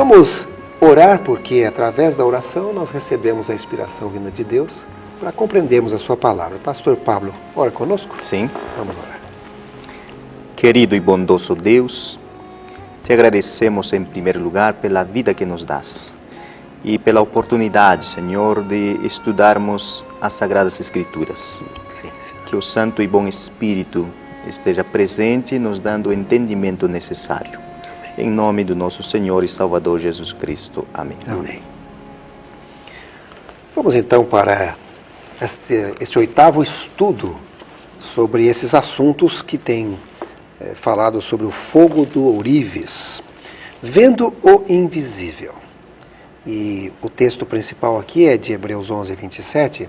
vamos orar, porque através da oração nós recebemos a inspiração vinda de Deus para compreendermos a sua palavra. Pastor Pablo, ora conosco? Sim. Vamos orar. Querido e bondoso Deus, te agradecemos em primeiro lugar pela vida que nos dás e pela oportunidade, Senhor, de estudarmos as Sagradas Escrituras. Sim. Que o Santo e Bom Espírito esteja presente, nos dando o entendimento necessário. Em nome do nosso Senhor e Salvador Jesus Cristo. Amém. Amém. Vamos então para este oitavo estudo sobre esses assuntos que tem falado sobre o fogo do ourives, vendo o invisível. E o texto principal aqui é de Hebreus 11, 27,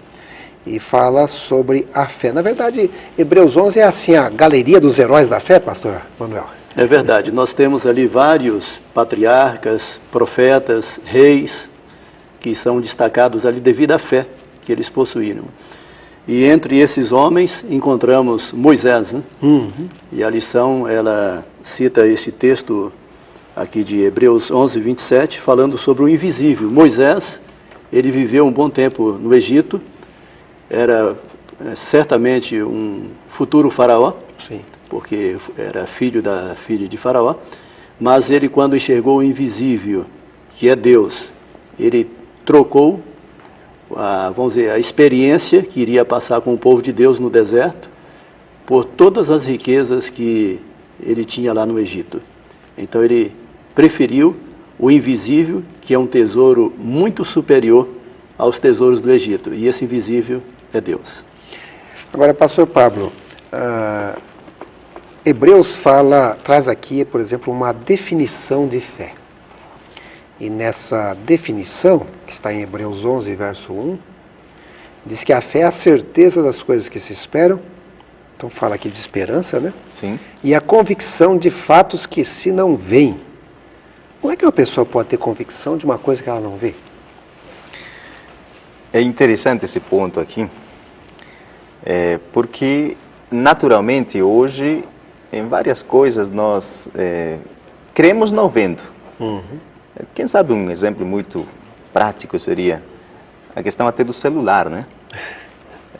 e fala sobre a fé. Na verdade, Hebreus 11 é assim a galeria dos heróis da fé, pastor Manuel. É verdade, nós temos ali vários patriarcas, profetas, reis, que são destacados ali devido à fé que eles possuíram. E entre esses homens encontramos Moisés, né? E a lição, ela cita esse texto aqui de Hebreus 11, 27, falando sobre o invisível. Moisés, ele viveu um bom tempo no Egito, era certamente um futuro faraó, Sim. porque era filho da filha de Faraó, mas ele, quando enxergou o invisível, que é Deus, ele trocou vamos dizer, a experiência que iria passar com o povo de Deus no deserto por todas as riquezas que ele tinha lá no Egito. Então ele preferiu o invisível, que é um tesouro muito superior aos tesouros do Egito, e esse invisível é Deus. Agora, pastor Pablo, Hebreus traz aqui, por exemplo, uma definição de fé. E nessa definição, que está em Hebreus 11, verso 1, diz que a fé é a certeza das coisas que se esperam. Então fala aqui de esperança, né? Sim. E a convicção de fatos que se não veem. Como é que uma pessoa pode ter convicção de uma coisa que ela não vê? É interessante esse ponto aqui, porque naturalmente hoje em várias coisas nós cremos não vendo. Quem sabe um exemplo muito prático seria a questão até do celular, né?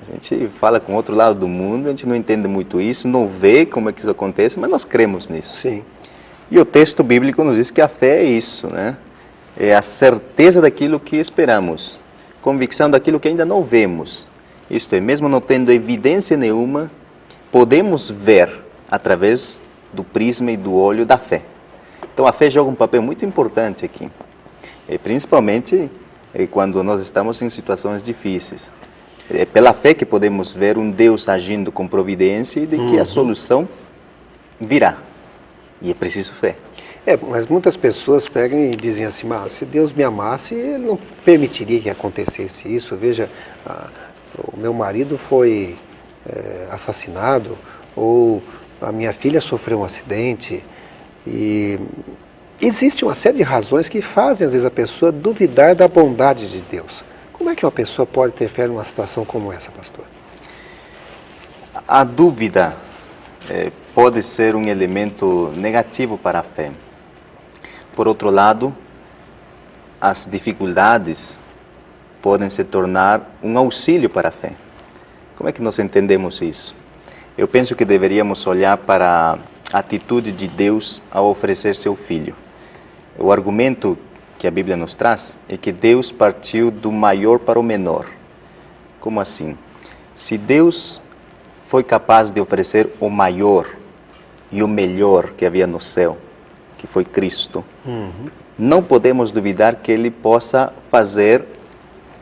A gente fala com outro lado do mundo, a gente não entende muito isso, não vê como é que isso acontece, mas nós cremos nisso. Sim. E o texto bíblico nos diz que a fé é isso, né? É a certeza daquilo que esperamos, convicção daquilo que ainda não vemos. Isto é, mesmo não tendo evidência nenhuma, podemos ver através do prisma e do olho da fé. Então a fé joga um papel muito importante aqui, principalmente quando nós estamos em situações difíceis. É pela fé que podemos ver um Deus agindo com providência e de que a solução virá. E é preciso fé. Mas muitas pessoas pegam e dizem assim, se Deus me amasse, Ele não permitiria que acontecesse isso. Veja, o meu marido foi assassinado, ou a minha filha sofreu um acidente. E existe uma série de razões que fazem, às vezes, a pessoa duvidar da bondade de Deus. Como é que uma pessoa pode ter fé numa situação como essa, pastor? A dúvida pode ser um elemento negativo para a fé. Por outro lado, as dificuldades podem se tornar um auxílio para a fé. Como é que nós entendemos isso? Eu penso que deveríamos olhar para a atitude de Deus ao oferecer seu Filho. O argumento que a Bíblia nos traz é que Deus partiu do maior para o menor. Como assim? Se Deus foi capaz de oferecer o maior e o melhor que havia no céu, que foi Cristo, não podemos duvidar que Ele possa fazer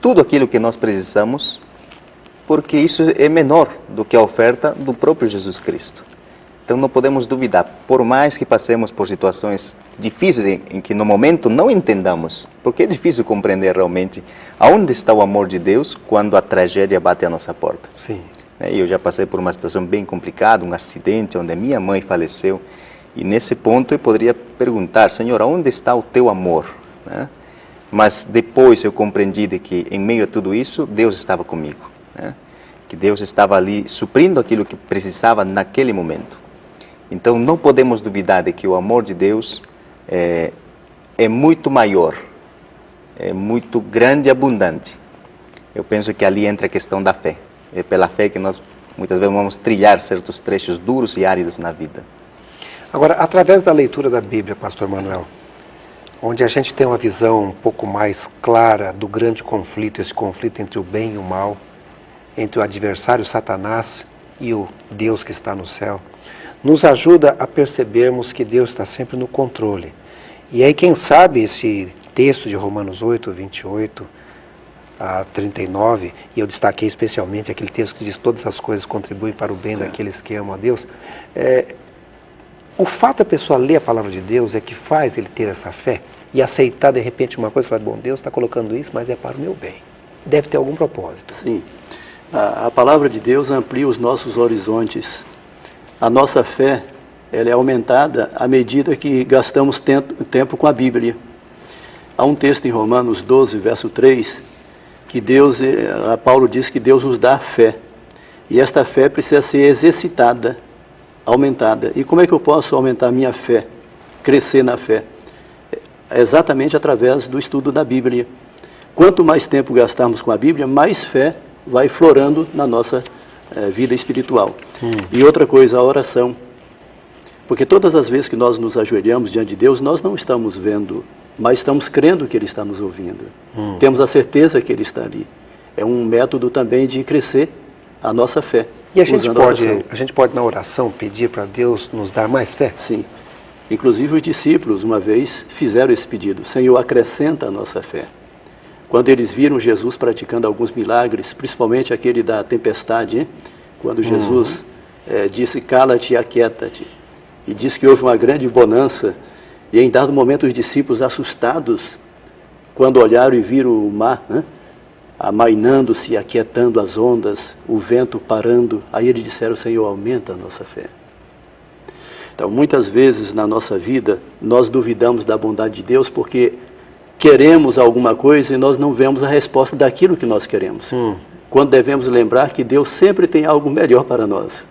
tudo aquilo que nós precisamos, porque isso é menor do que a oferta do próprio Jesus Cristo. Então não podemos duvidar, por mais que passemos por situações difíceis em que no momento não entendamos, porque é difícil compreender realmente aonde está o amor de Deus quando a tragédia bate à nossa porta. Sim. Eu já passei por uma situação bem complicada, um acidente onde a minha mãe faleceu, e nesse ponto eu poderia perguntar, Senhor, aonde está o teu amor? Mas depois eu compreendi de que em meio a tudo isso, Deus estava comigo, que Deus estava ali suprindo aquilo que precisava naquele momento. Então não podemos duvidar de que o amor de Deus é muito maior, é muito grande e abundante. Eu penso que ali entra a questão da fé. É pela fé que nós muitas vezes vamos trilhar certos trechos duros e áridos na vida. Agora, através da leitura da Bíblia, pastor Manuel, onde a gente tem uma visão um pouco mais clara do grande conflito, esse conflito entre o bem e o mal, entre o adversário Satanás e o Deus que está no céu, nos ajuda a percebermos que Deus está sempre no controle. E aí, quem sabe, esse texto de Romanos 8, 28 a 39, e eu destaquei especialmente aquele texto que diz: todas as coisas contribuem para o bem daqueles que amam a Deus. O fato da pessoa ler a palavra de Deus é que faz ele ter essa fé e aceitar de repente uma coisa e falar: bom, Deus está colocando isso, mas é para o meu bem. Deve ter algum propósito. Sim. A palavra de Deus amplia os nossos horizontes. A nossa fé, ela é aumentada à medida que gastamos tempo com a Bíblia. Há um texto em Romanos 12, verso 3, que Paulo diz que Deus nos dá fé. E esta fé precisa ser exercitada, aumentada. E como é que eu posso aumentar a minha fé, crescer na fé? É exatamente através do estudo da Bíblia. Quanto mais tempo gastarmos com a Bíblia, mais fé vai florando na nossa vida espiritual. E outra coisa, a oração. Porque todas as vezes que nós nos ajoelhamos diante de Deus, nós não estamos vendo, mas estamos crendo que Ele está nos ouvindo. Temos a certeza que Ele está ali. É um método também de crescer a nossa fé. E a gente pode na oração pedir para Deus nos dar mais fé? Sim. Inclusive os discípulos uma vez fizeram esse pedido: Senhor, acrescenta a nossa fé. Quando eles viram Jesus praticando alguns milagres, principalmente aquele da tempestade, hein? Quando Jesus disse: cala-te e aquieta-te. E diz que houve uma grande bonança, e em dado momento os discípulos, assustados, quando olharam e viram o mar, né, amainando-se e aquietando as ondas, o vento parando, aí eles disseram: Senhor, aumenta a nossa fé. Então, muitas vezes na nossa vida, nós duvidamos da bondade de Deus porque queremos alguma coisa e nós não vemos a resposta daquilo que nós queremos. Quando devemos lembrar que Deus sempre tem algo melhor para nós.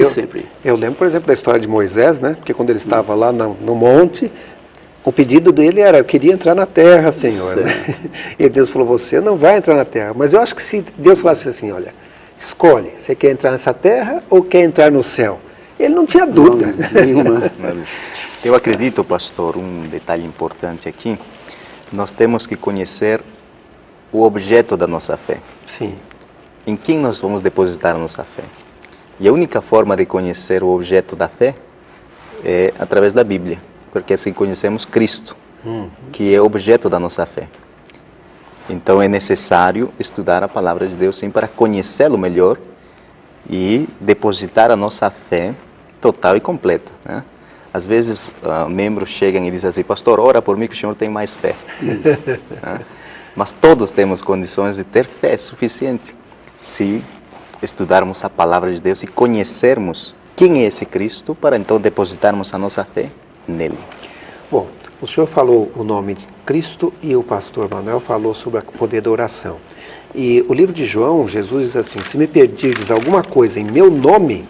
Sempre. Eu lembro, por exemplo, da história de Moisés, né? Porque quando ele estava lá no monte, o pedido dele era: eu queria entrar na terra, Senhor. Né? E Deus falou: você não vai entrar na terra. Mas eu acho que se Deus falasse assim: olha, escolhe, você quer entrar nessa terra ou quer entrar no céu? Ele não tinha dúvida. Nenhuma. Eu acredito, pastor, um detalhe importante aqui: nós temos que conhecer o objeto da nossa fé. Sim. Em quem nós vamos depositar a nossa fé? E a única forma de conhecer o objeto da fé é através da Bíblia, porque assim conhecemos Cristo, que é o objeto da nossa fé. Então é necessário estudar a palavra de Deus sim para conhecê-lo melhor e depositar a nossa fé total e completa, né? Às vezes membros chegam e dizem assim: pastor, ora por mim que o senhor tem mais fé. Né? Mas todos temos condições de ter fé suficiente se estudarmos a palavra de Deus e conhecermos quem é esse Cristo para então depositarmos a nossa fé nele. Bom, o senhor falou o nome de Cristo e o pastor Manuel falou sobre o poder da oração. E o livro de João, Jesus diz assim: se me pedirdes alguma coisa em meu nome,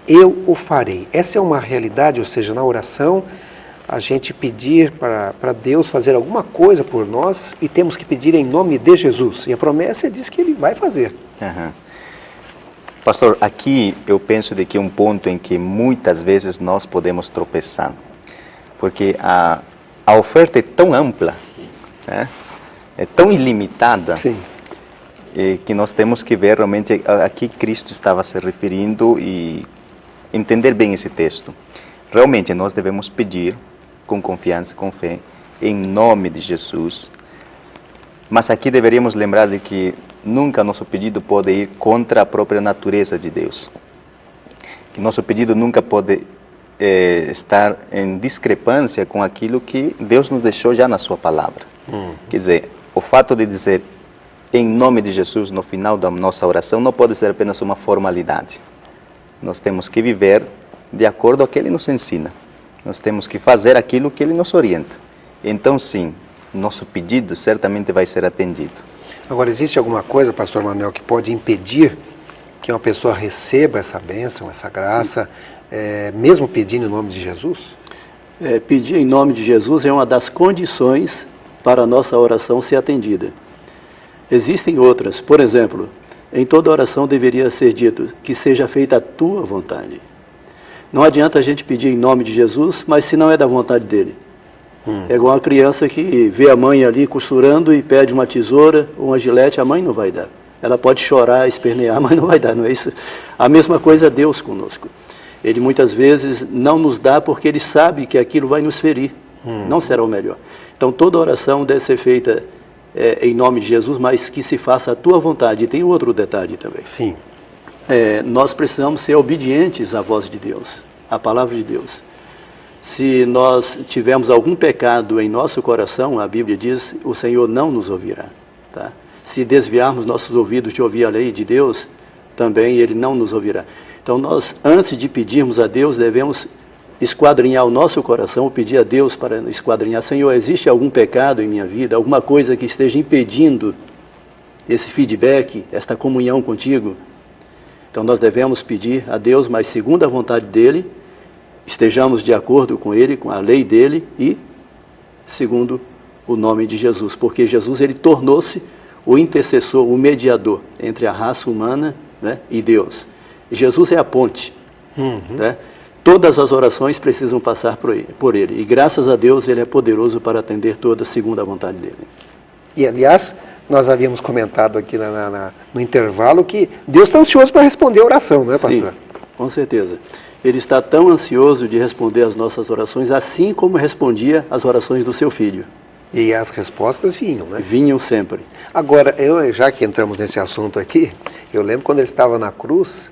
eu o farei. Essa é uma realidade, ou seja, na oração, a gente pedir para Deus fazer alguma coisa por nós e temos que pedir em nome de Jesus. E a promessa diz que Ele vai fazer. Pastor, aqui eu penso de que é um ponto em que muitas vezes nós podemos tropeçar. Porque a oferta é tão ampla, né? É tão ilimitada. Sim. Que nós temos que ver realmente a que Cristo estava se referindo e entender bem esse texto. Realmente nós devemos pedir com confiança, com fé, em nome de Jesus. Mas aqui deveríamos lembrar de que nunca nosso pedido pode ir contra a própria natureza de Deus. Que nosso pedido nunca pode estar em discrepância com aquilo que Deus nos deixou já na sua palavra. Quer dizer, o fato de dizer em nome de Jesus no final da nossa oração não pode ser apenas uma formalidade. Nós temos que viver de acordo com o que Ele nos ensina. Nós temos que fazer aquilo que Ele nos orienta. Então sim, nosso pedido certamente vai ser atendido. Agora, existe alguma coisa, pastor Manuel, que pode impedir que uma pessoa receba essa bênção, essa graça, mesmo pedindo em nome de Jesus? Pedir em nome de Jesus é uma das condições para a nossa oração ser atendida. Existem outras. Por exemplo, em toda oração deveria ser dito que seja feita a tua vontade. Não adianta a gente pedir em nome de Jesus, mas se não é da vontade dele. É igual uma criança que vê a mãe ali costurando e pede uma tesoura ou uma gilete, a mãe não vai dar. Ela pode chorar, espernear, mas não vai dar, não é isso? A mesma coisa Deus conosco. Ele muitas vezes não nos dá porque Ele sabe que aquilo vai nos ferir, não será o melhor. Então toda oração deve ser feita em nome de Jesus, mas que se faça a tua vontade. E tem outro detalhe também. Sim. Nós precisamos ser obedientes à voz de Deus, à palavra de Deus. Se nós tivermos algum pecado em nosso coração, a Bíblia diz, o Senhor não nos ouvirá. Tá? Se desviarmos nossos ouvidos de ouvir a lei de Deus, também Ele não nos ouvirá. Então nós, antes de pedirmos a Deus, devemos esquadrinhar o nosso coração, pedir a Deus para esquadrinhar. Senhor, existe algum pecado em minha vida, alguma coisa que esteja impedindo esse feedback, esta comunhão contigo? Então nós devemos pedir a Deus, mas segundo a vontade dEle, estejamos de acordo com Ele, com a lei dEle e segundo o nome de Jesus. Porque Jesus, Ele tornou-se o intercessor, o mediador entre a raça humana, né, e Deus. Jesus é a ponte. Né? Todas as orações precisam passar por Ele. E graças a Deus Ele é poderoso para atender todas segundo a vontade dEle. E aliás, nós havíamos comentado aqui no intervalo que Deus está ansioso para responder a oração, não é, pastor? Sim, com certeza. Ele está tão ansioso de responder às nossas orações, assim como respondia às orações do seu filho. E as respostas vinham, né? Vinham sempre. Agora, já que entramos nesse assunto aqui, eu lembro quando ele estava na cruz,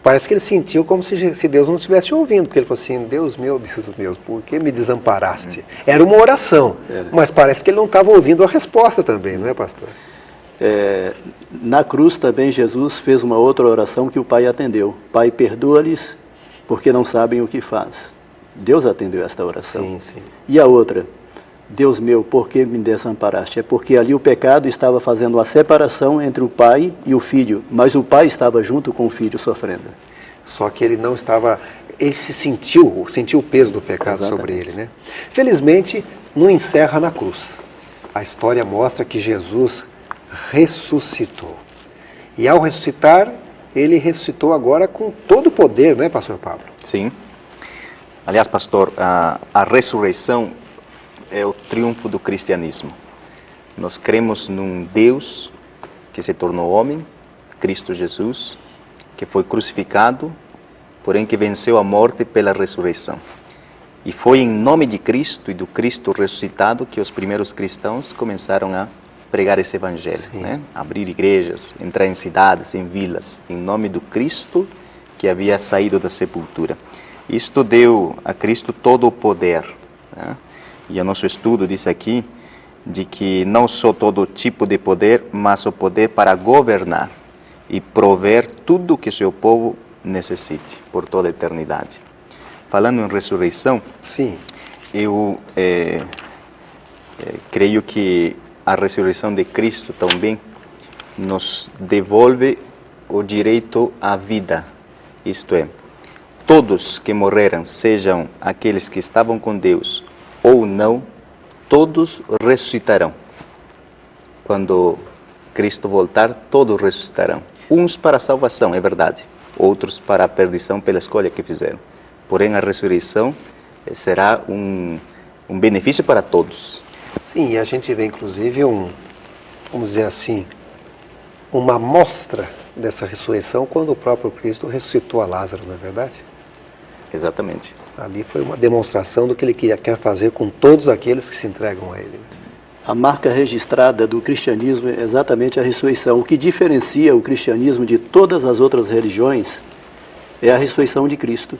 parece que ele sentiu como se Deus não estivesse ouvindo, porque ele falou assim, Deus meu, por que me desamparaste? Era uma oração, mas parece que ele não estava ouvindo a resposta também, não é, pastor? Na cruz também Jesus fez uma outra oração que o Pai atendeu. Pai, perdoa-lhes, porque não sabem o que faz. Deus atendeu esta oração. Sim, sim. E a outra, Deus meu, por que me desamparaste? É porque ali o pecado estava fazendo a separação entre o pai e o filho, mas o pai estava junto com o filho sofrendo. Só que ele não estava, ele sentiu o peso do pecado sobre ele, né? Felizmente, não encerra na cruz. A história mostra que Jesus ressuscitou. E ao ressuscitar, ele ressuscitou agora com todo o poder, não é, pastor Pablo? Sim. Aliás, pastor, a ressurreição é o triunfo do cristianismo. Nós cremos num Deus que se tornou homem, Cristo Jesus, que foi crucificado, porém que venceu a morte pela ressurreição. E foi em nome de Cristo e do Cristo ressuscitado que os primeiros cristãos começaram a pregar esse evangelho, né? Abrir igrejas, entrar em cidades, em vilas, em nome do Cristo que havia saído da sepultura. Isto deu a Cristo todo o poder, né? E o nosso estudo diz aqui de que não só todo tipo de poder, mas o poder para governar e prover tudo o que seu povo necessite por toda a eternidade. Falando em ressurreição, sim, eu creio que a ressurreição de Cristo também nos devolve o direito à vida, isto é, todos que morreram, sejam aqueles que estavam com Deus ou não, todos ressuscitarão. Quando Cristo voltar, todos ressuscitarão. Uns para a salvação, é verdade, outros para a perdição pela escolha que fizeram. Porém, a ressurreição será um benefício para todos. Sim, e a gente vê inclusive vamos dizer assim, uma amostra dessa ressurreição quando o próprio Cristo ressuscitou a Lázaro, não é verdade? Exatamente. Ali foi uma demonstração do que ele quer fazer com todos aqueles que se entregam a ele. A marca registrada do cristianismo é exatamente a ressurreição. O que diferencia o cristianismo de todas as outras religiões é a ressurreição de Cristo.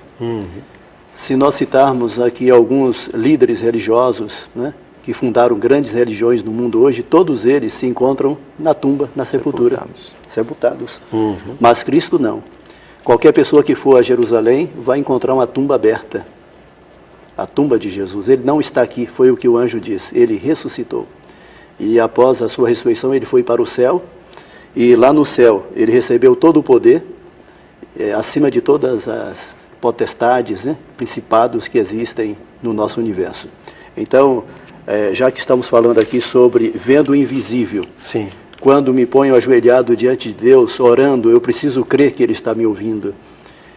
Se nós citarmos aqui alguns líderes religiosos, né, que fundaram grandes religiões no mundo hoje, todos eles se encontram na tumba, na sepultura, sepultados. Mas Cristo não. Qualquer pessoa que for a Jerusalém vai encontrar uma tumba aberta. A tumba de Jesus. Ele não está aqui, foi o que o anjo disse. Ele ressuscitou. E após a sua ressurreição, ele foi para o céu. E lá no céu, ele recebeu todo o poder, acima de todas as potestades, né, principados que existem no nosso universo. Então, já que estamos falando aqui sobre vendo o invisível, Sim. quando me ponho ajoelhado diante de Deus, orando, eu preciso crer que Ele está me ouvindo.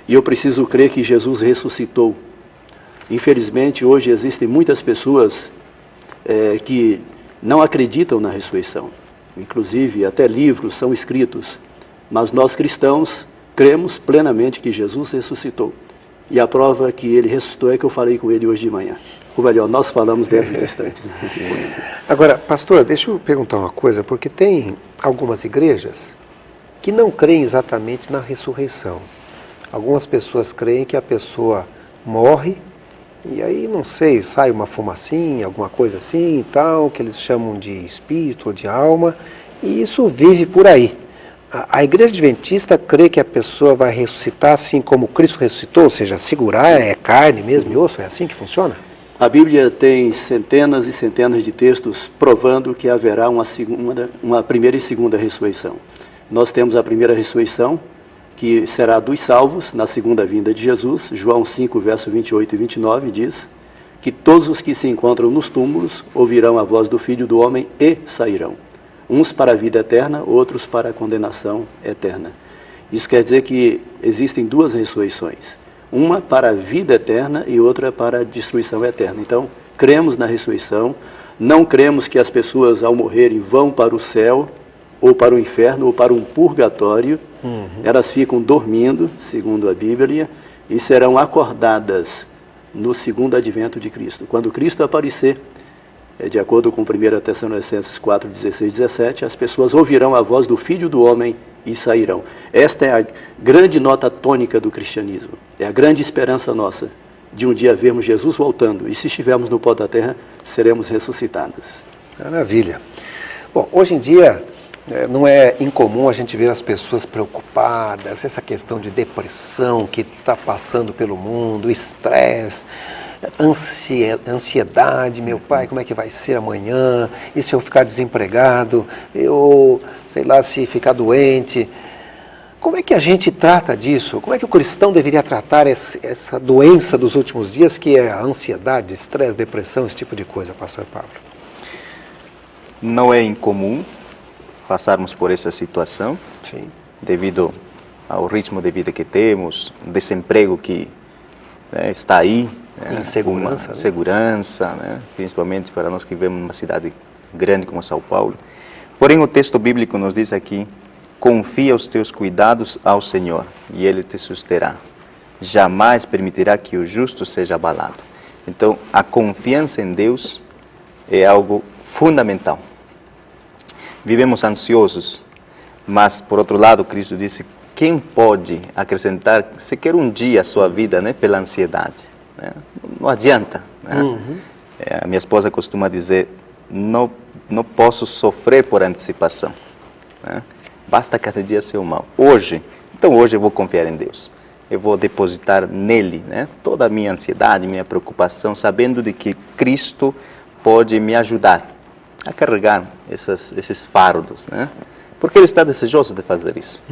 E eu preciso crer que Jesus ressuscitou. Infelizmente, hoje existem muitas pessoas que não acreditam na ressurreição. Inclusive, até livros são escritos. Mas nós cristãos cremos plenamente que Jesus ressuscitou. E a prova que Ele ressuscitou é que eu falei com Ele hoje de manhã. Ou melhor, nós falamos dentro de instantes. Agora, pastor, deixa eu perguntar uma coisa, porque tem algumas igrejas que não creem exatamente na ressurreição. Algumas pessoas creem que a pessoa morre e aí, não sei, sai uma fumacinha, alguma coisa assim e tal, que eles chamam de espírito ou de alma, e isso vive por aí. A igreja adventista crê que a pessoa vai ressuscitar assim como Cristo ressuscitou, ou seja, segurar é carne mesmo e osso, é assim que funciona? A Bíblia tem centenas e centenas de textos provando que haverá uma primeira e segunda ressurreição. Nós temos a primeira ressurreição, que será dos salvos na segunda vinda de Jesus. João 5, verso 28 e 29 diz que todos os que se encontram nos túmulos ouvirão a voz do Filho do Homem e sairão. Uns para a vida eterna, outros para a condenação eterna. Isso quer dizer que existem duas ressurreições. Uma para a vida eterna e outra para a destruição eterna. Então, cremos na ressurreição, não cremos que as pessoas ao morrerem vão para o céu, ou para o inferno, ou para um purgatório. Elas ficam dormindo, segundo a Bíblia, e serão acordadas no segundo advento de Cristo. Quando Cristo aparecer, de acordo com 1 Tessalonicenses 4, 16 e 17, as pessoas ouvirão a voz do Filho do Homem e sairão. Esta é a grande nota tônica do cristianismo. É a grande esperança nossa de um dia vermos Jesus voltando. E se estivermos no pó da terra, seremos ressuscitados. Maravilha. Bom, hoje em dia não é incomum a gente ver as pessoas preocupadas, essa questão de depressão que está passando pelo mundo, estresse, ansiedade, meu pai, como é que vai ser amanhã? E se eu ficar desempregado? Eu, sei lá, se ficar doente? Como é que a gente trata disso? Como é que o cristão deveria tratar essa doença dos últimos dias, que é a ansiedade, estresse, depressão, esse tipo de coisa, pastor Pablo? Não é incomum passarmos por essa situação. Sim. Devido ao ritmo de vida que temos, desemprego que está aí, insegurança, né? Segurança, principalmente para nós que vivemos numa cidade grande como São Paulo. Porém, o texto bíblico nos diz aqui: confia os teus cuidados ao Senhor e Ele te susterá. Jamais permitirá que o justo seja abalado. Então, a confiança em Deus é algo fundamental. Vivemos ansiosos, mas, por outro lado, Cristo disse: quem pode acrescentar sequer um dia à sua vida pela ansiedade? Não adianta. A minha esposa costuma dizer: não posso sofrer por antecipação. Basta cada dia ser mal. Hoje eu vou confiar em Deus. Eu vou depositar nele toda a minha ansiedade, minha preocupação, sabendo de que Cristo pode me ajudar a carregar esses fardos, porque Ele está desejoso de fazer isso.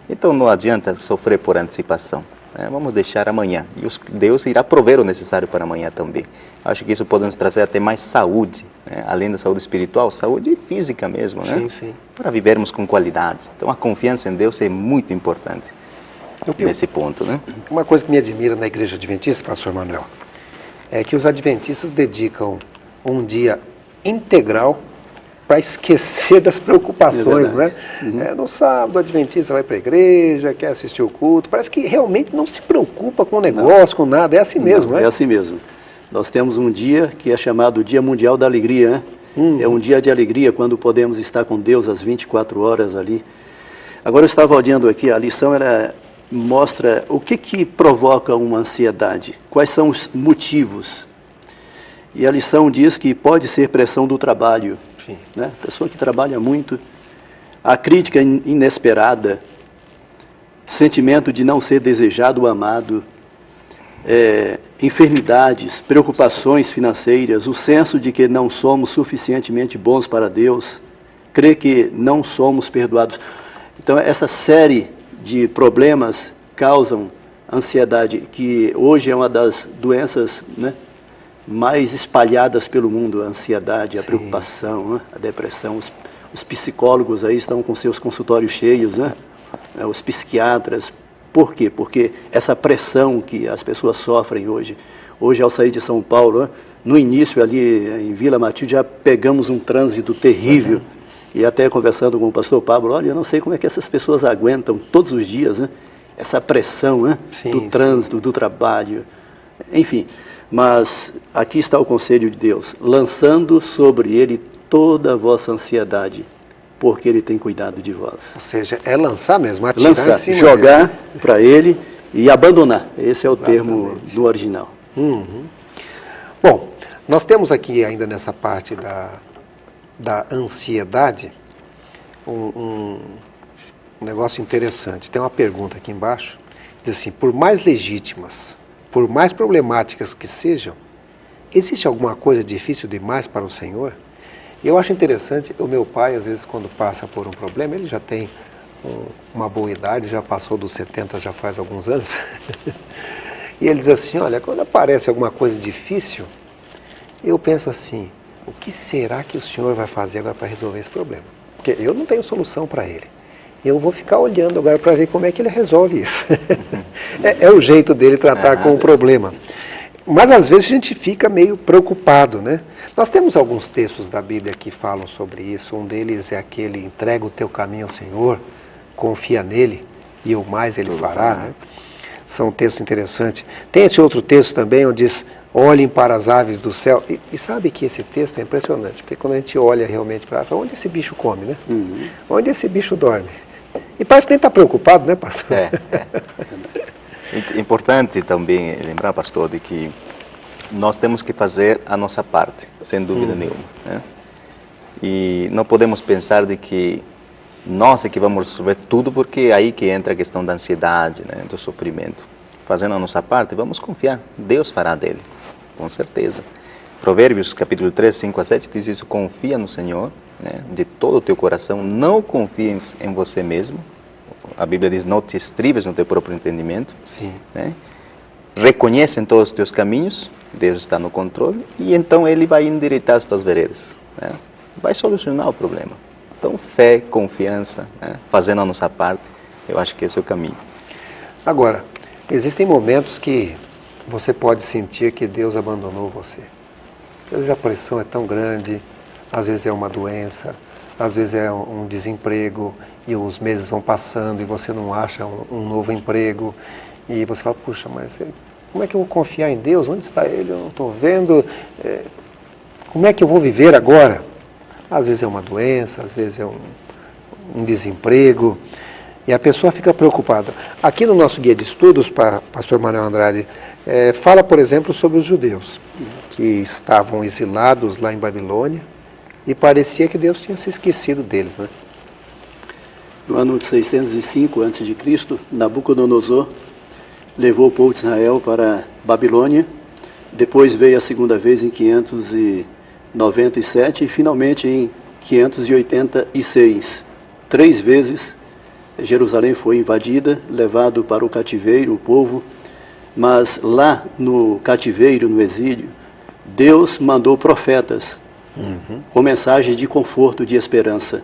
Então não adianta sofrer por antecipação. Vamos deixar amanhã. E Deus irá prover o necessário para amanhã também. Acho que isso pode nos trazer até mais saúde, além da saúde espiritual, saúde física mesmo, Sim. Para vivermos com qualidade. Então a confiança em Deus é muito importante nesse ponto. Uma coisa que me admira na igreja adventista, pastor Manuel, é que os adventistas dedicam um dia integral para esquecer das preocupações, no sábado, o adventista vai para a igreja, quer assistir o culto, parece que realmente não se preocupa com o negócio, com nada, é assim mesmo, É assim mesmo. Nós temos um dia que é chamado Dia Mundial da Alegria, É um dia de alegria quando podemos estar com Deus às 24 horas ali. Agora eu estava olhando aqui, a lição ela mostra o que provoca uma ansiedade, quais são os motivos. E a lição diz que pode ser pressão do trabalho, pessoa que trabalha muito, a crítica inesperada, sentimento de não ser desejado ou amado, enfermidades, preocupações financeiras, o senso de que não somos suficientemente bons para Deus, crer que não somos perdoados. Então essa série de problemas causam ansiedade, que hoje é uma das doenças mais espalhadas pelo mundo, a ansiedade, a Sim. preocupação, né? A depressão. Os psicólogos aí estão com seus consultórios cheios, né? Os psiquiatras. Por quê? Porque essa pressão que as pessoas sofrem hoje, ao sair de São Paulo, né? No início ali em Vila Matilde já pegamos um trânsito terrível, e até conversando com o pastor Pablo, olha, eu não sei como é que essas pessoas aguentam todos os dias, né? Essa pressão, né? Sim, do trânsito, do trabalho, enfim. Mas aqui está o conselho de Deus, lançando sobre ele toda a vossa ansiedade, porque ele tem cuidado de vós. Ou seja, é lançar mesmo, atirar Lançar, em cima jogar para ele e abandonar. Esse é o termo Exatamente. do original. Uhum. Bom, nós temos aqui ainda nessa parte da ansiedade um negócio interessante. Tem uma pergunta aqui embaixo, diz assim, por mais legítimas, por mais problemáticas que sejam, existe alguma coisa difícil demais para o Senhor? E eu acho interessante, o meu pai, às vezes, quando passa por um problema, ele já tem uma boa idade, já passou dos 70, já faz alguns anos, e ele diz assim, olha, quando aparece alguma coisa difícil, eu penso assim, o que será que o Senhor vai fazer agora para resolver esse problema? Porque eu não tenho solução para ele. Eu vou ficar olhando agora para ver como é que ele resolve isso. É o jeito dele tratar com o problema. Mas às vezes a gente fica meio preocupado, né? Nós temos alguns textos da Bíblia que falam sobre isso. Um deles é aquele, entrega o teu caminho ao Senhor, confia nele e o mais ele fará, né? São textos interessantes. Tem esse outro texto também onde diz, olhem para as aves do céu. E sabe que esse texto é impressionante, porque quando a gente olha realmente para a ave, onde esse bicho come, né? Uhum. Onde esse bicho dorme? E parece que nem está preocupado, né, pastor? Importante também lembrar, pastor, de que nós temos que fazer a nossa parte, sem dúvida nenhuma, né? E não podemos pensar de que nós é que vamos resolver tudo, porque é aí que entra a questão da ansiedade, né, do sofrimento. Fazendo a nossa parte, vamos confiar, Deus fará dele, com certeza. Provérbios, capítulo 3, 5 a 7, diz isso, confia no Senhor, né, de todo o teu coração, não confies em você mesmo. A Bíblia diz, não te estribes no teu próprio entendimento. Sim. Né? Reconhece em todos os teus caminhos, Deus está no controle, e então Ele vai endireitar as tuas veredas, né? Vai solucionar o problema. Então, fé, confiança, né? Fazendo a nossa parte, eu acho que esse é o caminho. Agora, existem momentos que você pode sentir que Deus abandonou você. Às vezes a pressão é tão grande, às vezes é uma doença, às vezes é um desemprego, e os meses vão passando e você não acha um novo emprego, e você fala, puxa, mas como é que eu vou confiar em Deus? Onde está Ele? Eu não estou vendo. Como é que eu vou viver agora? Às vezes é uma doença, às vezes é um desemprego, e a pessoa fica preocupada. Aqui no nosso guia de estudos, pastor Manuel Andrade, fala, por exemplo, sobre os judeus, que estavam exilados lá em Babilônia, e parecia que Deus tinha se esquecido deles, né? No ano de 605 a.C., Nabucodonosor levou o povo de Israel para Babilônia, depois veio a segunda vez em 597 e finalmente em 586. 3 vezes Jerusalém foi invadida, levado para o cativeiro, o povo, mas lá no cativeiro, no exílio, Deus mandou profetas com mensagens de conforto, de esperança.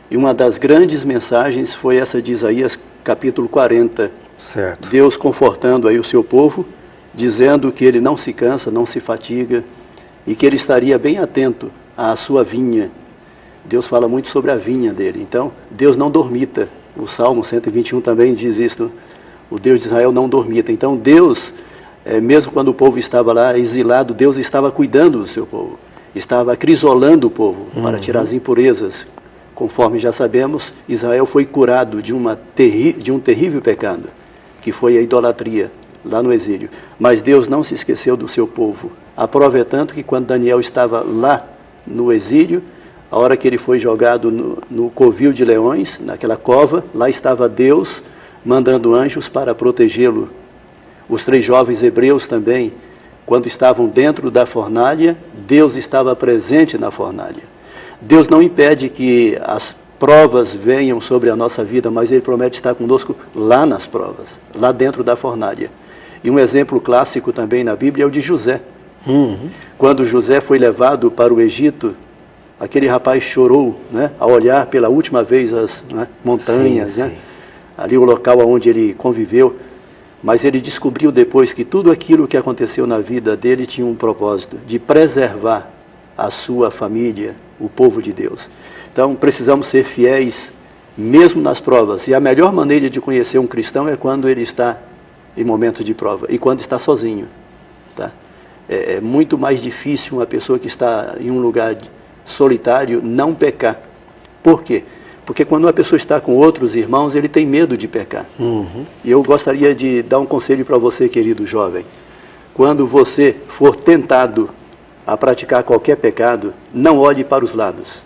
E uma das grandes mensagens foi essa de Isaías, capítulo 40. Certo. Deus confortando aí o seu povo, dizendo que ele não se cansa, não se fatiga, e que ele estaria bem atento à sua vinha. Deus fala muito sobre a vinha dele. Então, Deus não dormita. O Salmo 121 também diz isto. O Deus de Israel não dormita. Então, Deus, mesmo quando o povo estava lá exilado, Deus estava cuidando do seu povo. Estava acrisolando o povo para tirar as impurezas. Conforme já sabemos, Israel foi curado de um terrível pecado, que foi a idolatria, lá no exílio. Mas Deus não se esqueceu do seu povo. A prova é tanto que quando Daniel estava lá no exílio, a hora que ele foi jogado no covil de leões, naquela cova, lá estava Deus mandando anjos para protegê-lo. Os 3 jovens hebreus também, quando estavam dentro da fornalha, Deus estava presente na fornalha. Deus não impede que as provas venham sobre a nossa vida, mas Ele promete estar conosco lá nas provas, lá dentro da fornalha. E um exemplo clássico também na Bíblia é o de José. Quando José foi levado para o Egito, aquele rapaz chorou, né, ao olhar pela última vez as, né, montanhas, sim, né, sim. ali o local onde ele conviveu. Mas ele descobriu depois que tudo aquilo que aconteceu na vida dele tinha um propósito, de preservar a sua família, o povo de Deus. Então precisamos ser fiéis mesmo nas provas. E a melhor maneira de conhecer um cristão é quando ele está em momentos de prova e quando está sozinho. Tá? É muito mais difícil uma pessoa que está em um lugar solitário não pecar. Por quê? Porque quando uma pessoa está com outros irmãos, ele tem medo de pecar. E eu gostaria de dar um conselho para você, querido jovem. Quando você for tentado a praticar qualquer pecado, não olhe para os lados.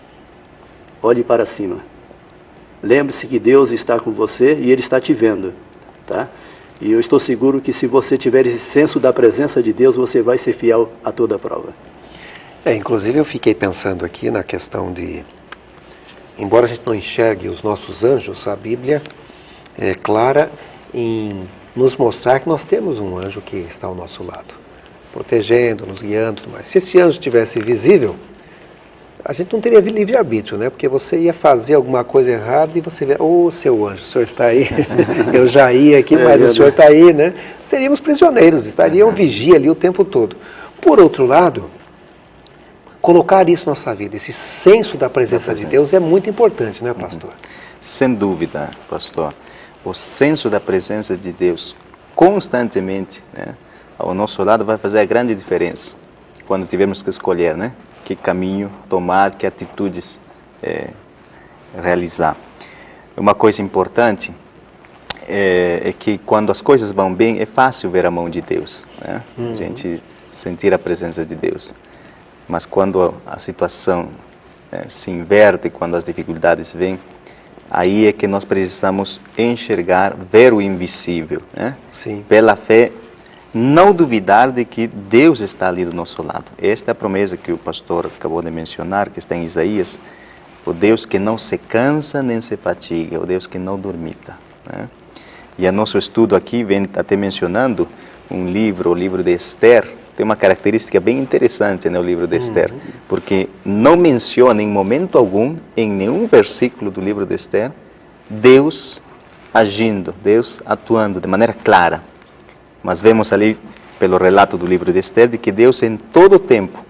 Olhe para cima. Lembre-se que Deus está com você e Ele está te vendo. Tá? E eu estou seguro que se você tiver esse senso da presença de Deus, você vai ser fiel a toda a prova. Inclusive eu fiquei pensando aqui na questão de... Embora a gente não enxergue os nossos anjos, a Bíblia é clara em nos mostrar que nós temos um anjo que está ao nosso lado, protegendo, nos guiando. Mas se esse anjo estivesse visível, a gente não teria livre-arbítrio, né? Porque você ia fazer alguma coisa errada e você vê, seu anjo, o senhor está aí? Eu já ia aqui, mas o senhor está aí, né? Seríamos prisioneiros, estariam vigia ali o tempo todo. Por outro lado, colocar isso na nossa vida, esse senso da presença de Deus é muito importante, não é, pastor? Sem dúvida, pastor. O senso da presença de Deus constantemente, né, ao nosso lado vai fazer a grande diferença quando tivermos que escolher, né, que caminho tomar, que atitudes realizar. Uma coisa importante é que quando as coisas vão bem, é fácil ver a mão de Deus, né? A gente sentir a presença de Deus. Mas quando a situação se inverte, quando as dificuldades vêm, aí é que nós precisamos enxergar, ver o invisível, né? Sim. Pela fé, não duvidar de que Deus está ali do nosso lado. Esta é a promessa que o pastor acabou de mencionar, que está em Isaías, o Deus que não se cansa nem se fatiga, o Deus que não dormita, né? E o nosso estudo aqui vem até mencionando um livro, o livro de Esther. Tem uma característica bem interessante no livro de Esther, porque não menciona em momento algum, em nenhum versículo do livro de Esther, Deus agindo, Deus atuando de maneira clara. Mas vemos ali, pelo relato do livro de Esther, de que Deus em todo o tempo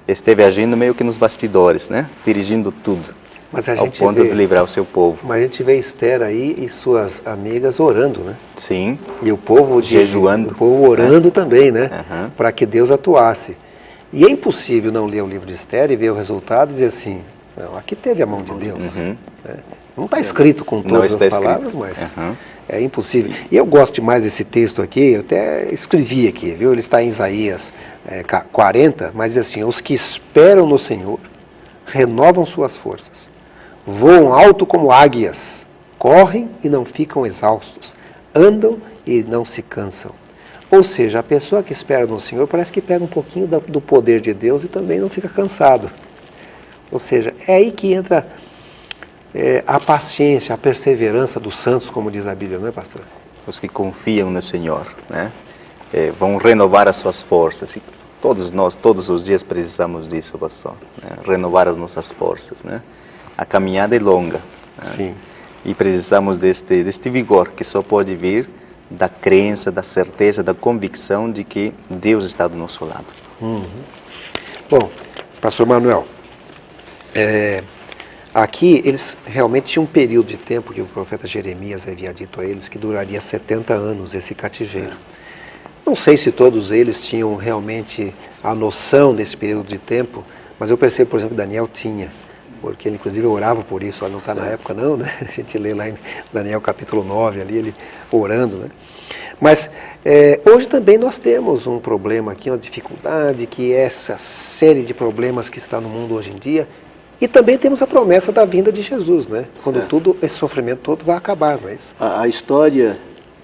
esteve agindo meio que nos bastidores, né? Dirigindo tudo, Mas a ao gente ponto vê, de livrar o seu povo. Mas a gente vê Esther aí e suas amigas orando, né? Sim, E o povo jejuando. O povo orando também, né? Uhum. Para que Deus atuasse. E é impossível não ler o livro de Esther e ver o resultado e dizer assim, não, aqui teve a mão de Deus. Né? Não está escrito com todas as palavras, mas é impossível. E eu gosto demais desse texto aqui, eu até escrevi aqui, viu? Ele está em Isaías 40, mas diz assim, os que esperam no Senhor renovam suas forças, voam alto como águias, correm e não ficam exaustos, andam e não se cansam. Ou seja, a pessoa que espera no Senhor parece que pega um pouquinho do poder de Deus e também não fica cansado. Ou seja, é aí que entra a paciência, a perseverança dos santos, como diz a Bíblia, não é, pastor? Os que confiam no Senhor, né? Vão renovar as suas forças. E todos nós, todos os dias precisamos disso, pastor, né? Renovar as nossas forças, né? A caminhada é longa, né? Sim. E precisamos deste vigor que só pode vir da crença, da certeza, da convicção de que Deus está do nosso lado. Bom, pastor Manuel, aqui eles realmente tinham um período de tempo que o profeta Jeremias havia dito a eles que duraria 70 anos esse cativeiro. Não sei se todos eles tinham realmente a noção desse período de tempo, mas eu percebo, por exemplo, que Daniel tinha, porque ele inclusive orava por isso, não está na época não, né? A gente lê lá em Daniel capítulo 9, ali ele orando, né? Mas hoje também nós temos um problema aqui, uma dificuldade, que é essa série de problemas que está no mundo hoje em dia, e também temos a promessa da vinda de Jesus, né? Quando tudo, esse sofrimento todo vai acabar, não é isso? A história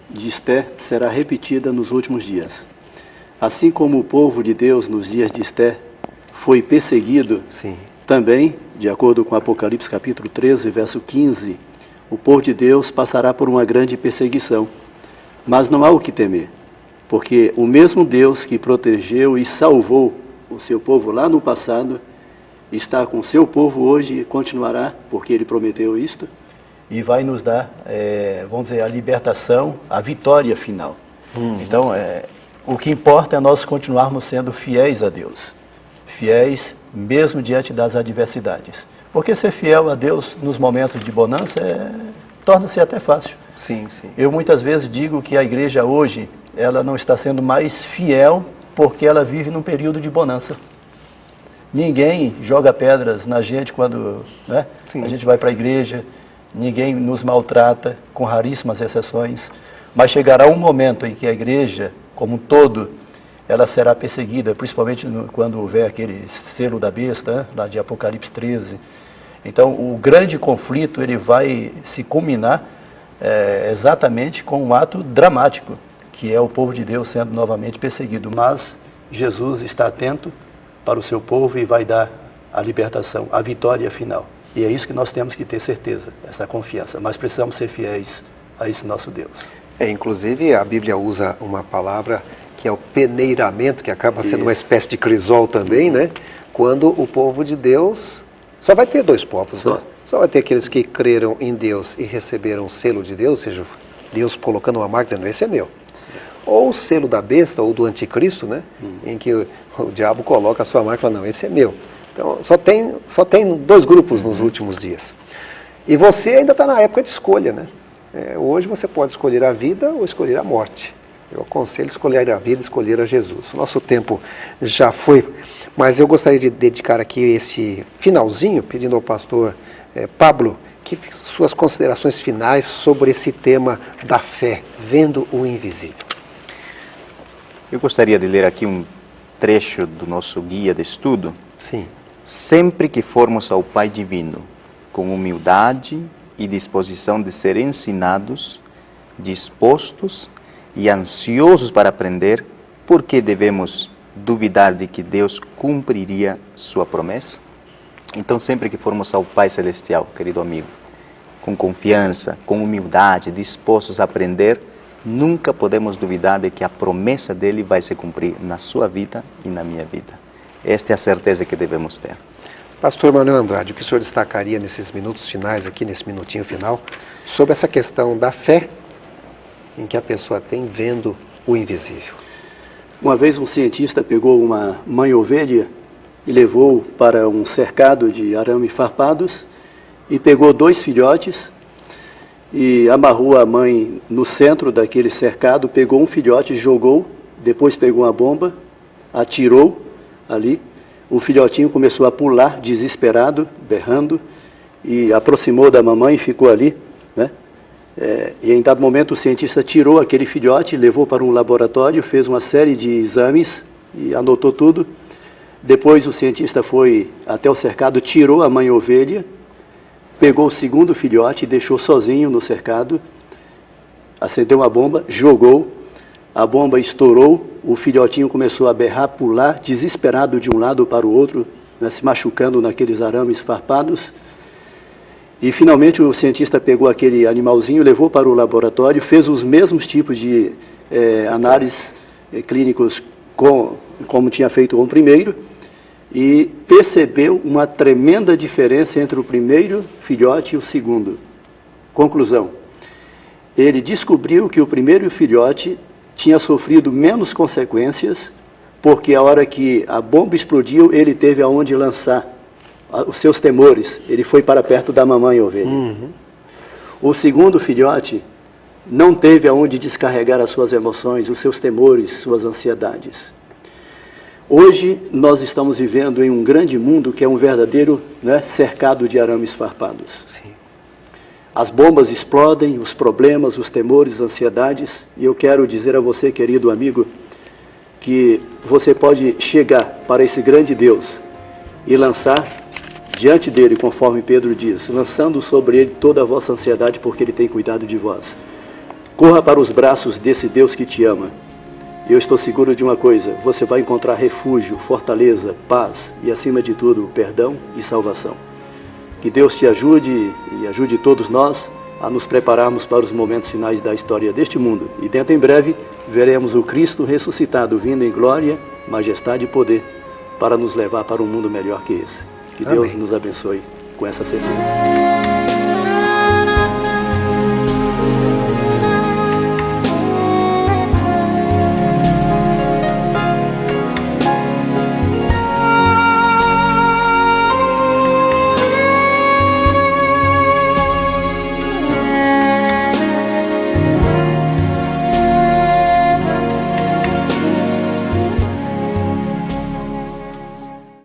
de Esther será repetida nos últimos dias. Assim como o povo de Deus nos dias de Esther foi perseguido, Sim. também, de acordo com Apocalipse capítulo 13, verso 15, o povo de Deus passará por uma grande perseguição. Mas não há o que temer. Porque o mesmo Deus que protegeu e salvou o seu povo lá no passado, está com o seu povo hoje e continuará, porque Ele prometeu isto, e vai nos dar, vamos dizer, a libertação, a vitória final. Então, o que importa é nós continuarmos sendo fiéis a Deus. Fiéis mesmo diante das adversidades. Porque ser fiel a Deus nos momentos de bonança torna-se até fácil. Sim, sim. Eu muitas vezes digo que a igreja hoje, ela não está sendo mais fiel porque ela vive num período de bonança. Ninguém joga pedras na gente quando a gente vai para a igreja, ninguém nos maltrata, com raríssimas exceções, mas chegará um momento em que a igreja, como um todo, ela será perseguida, principalmente quando houver aquele selo da besta, lá de Apocalipse 13. Então, o grande conflito ele vai se culminar exatamente com um ato dramático, que é o povo de Deus sendo novamente perseguido. Mas Jesus está atento para o seu povo e vai dar a libertação, a vitória final. E é isso que nós temos que ter certeza, essa confiança. Mas precisamos ser fiéis a esse nosso Deus. Inclusive, a Bíblia usa uma palavra que é o peneiramento, que acaba sendo uma espécie de crisol também, né? Quando o povo de Deus... Só vai ter dois povos, né? Só vai ter aqueles que creram em Deus e receberam o selo de Deus, ou seja, Deus colocando uma marca dizendo, esse é meu. Ou o selo da besta, ou do anticristo, né? Em que o diabo coloca a sua marca e fala, não, esse é meu. Então, só tem dois grupos nos últimos dias. E você ainda está na época de escolha, né? Hoje você pode escolher a vida ou escolher a morte. Eu aconselho escolher a vida, escolher a Jesus. O nosso tempo já foi, mas eu gostaria de dedicar aqui esse finalzinho, pedindo ao pastor Pablo que suas considerações finais sobre esse tema da fé, vendo o invisível. Eu gostaria de ler aqui um trecho do nosso guia de estudo. Sim. Sempre que formos ao Pai Divino, com humildade e disposição de ser ensinados, dispostos e ansiosos para aprender, por que devemos duvidar de que Deus cumpriria sua promessa? Então, sempre que formos ao Pai Celestial, querido amigo, com confiança, com humildade, dispostos a aprender, nunca podemos duvidar de que a promessa dele vai se cumprir na sua vida e na minha vida. Esta é a certeza que devemos ter. Pastor Manuel Andrade, o que o senhor destacaria nesses minutos finais, aqui nesse minutinho final, sobre essa questão da fé em que a pessoa tem vendo o invisível? Uma vez um cientista pegou uma mãe ovelha e levou para um cercado de arame farpados e pegou 2 filhotes e amarrou a mãe no centro daquele cercado, pegou um filhote, jogou, depois pegou uma bomba, atirou ali, o filhotinho começou a pular desesperado, berrando, e aproximou da mamãe e ficou ali, né? E em dado momento o cientista tirou aquele filhote, levou para um laboratório, fez uma série de exames e anotou tudo. Depois o cientista foi até o cercado, tirou a mãe ovelha, pegou o segundo filhote e deixou sozinho no cercado, acendeu uma bomba, jogou, a bomba estourou, o filhotinho começou a berrar, pular, desesperado de um lado para o outro, né, se machucando naqueles arames farpados. E finalmente o cientista pegou aquele animalzinho, levou para o laboratório, fez os mesmos tipos de análises clínicos como tinha feito com o primeiro, e percebeu uma tremenda diferença entre o primeiro filhote e o segundo. Conclusão: ele descobriu que o primeiro filhote tinha sofrido menos consequências, porque a hora que a bomba explodiu, ele teve aonde lançar os seus temores, ele foi para perto da mamãe ovelha. O segundo filhote não teve aonde descarregar as suas emoções, os seus temores, suas ansiedades. Hoje nós estamos vivendo em um grande mundo que é um verdadeiro, né, cercado de arames farpados. Sim. As bombas explodem, os problemas, os temores, as ansiedades, e eu quero dizer a você, querido amigo, que você pode chegar para esse grande Deus e lançar diante dele, conforme Pedro diz, lançando sobre ele toda a vossa ansiedade, porque ele tem cuidado de vós. Corra para os braços desse Deus que te ama. E eu estou seguro de uma coisa: você vai encontrar refúgio, fortaleza, paz e, acima de tudo, perdão e salvação. Que Deus te ajude e ajude todos nós a nos prepararmos para os momentos finais da história deste mundo. E dentro em breve veremos o Cristo ressuscitado, vindo em glória, majestade e poder, para nos levar para um mundo melhor que esse. Que Deus Amém. nos abençoe com essa certeza.